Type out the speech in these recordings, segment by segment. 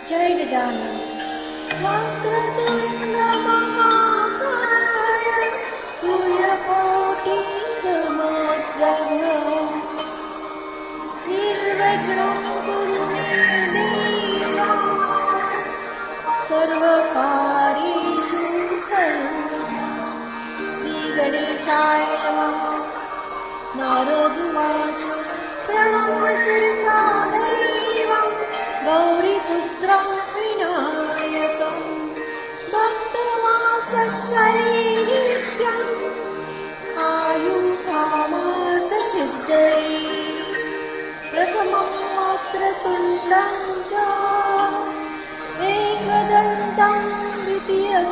जय गजानन। वक्रतुंड महाकाय सूर्यकोटि समप्रभ निर्विघ्नं कुरु मे देव सर्वकार्येषु सर्वदा। श्रीगणेशाय नमः। नारद उवाच प्रणम्य शिरसा देवं गौरीपुत्रं विनायकं भक्तमासस्मरे नित्यम् आयुकामार्थसिद्धये। प्रथमं वक्रतुण्डं च एकदन्तं द्वितीयं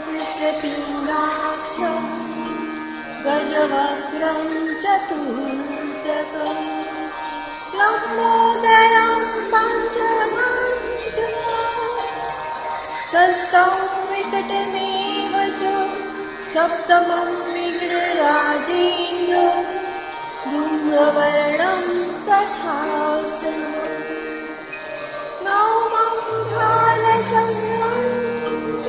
कृष्णपिङ्गाक्षं गजवक्त्रं चतुर्थकं लम्बोदरं पञ्चमं च षष्ठं विकटमेव च सप्तमं विघ्नराजेन्द्रं धूम्रवर्णं तथाष्टमं नवमं भालचन्द्रं च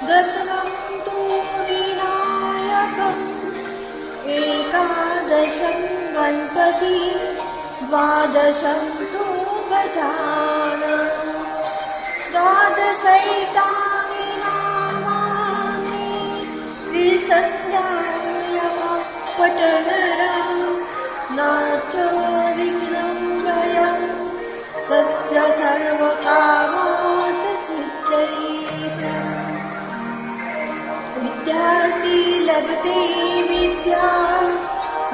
दशमं तु विनायकम् एकादशं गणपति द्वादशं तु गजाननं द्वादशैतानि नामानि त्रिसन्ध्यायामपठनरा न च विघ्नं भयं तस्य सर्वकामार्थसिद्धये। विद्यार्थी लभते विद्या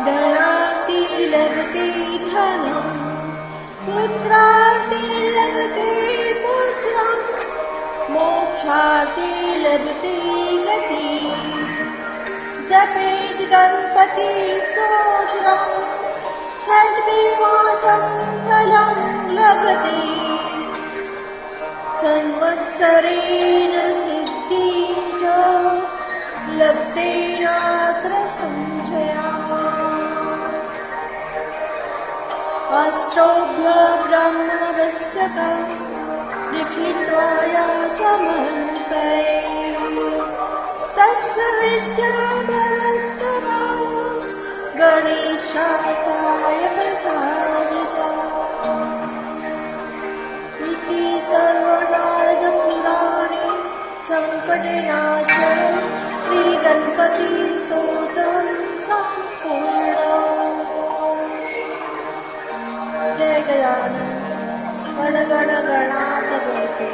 धनार्थी लभते धनं पुत्रार्थी लभते पुत्रं मोक्षार्थी लभते गतिं। जपेत् गणपति स्तोत्रं षड्विमासं फलं लभते संवत्सरेण सिद्धिं च लभते नात्र संशयः। अष्टोभ्य ब्रह्मवस्यकं लिखित्वा या समर्पये तस्य विद्याभरस्करा गणेशाय प्रसादिता इति सर्वनारदपुराणे संकटनाशनं श्रीगणपतिस्तोत्रं सम्पूर्णम्। जय गजानन। गण गण गणात बोलते।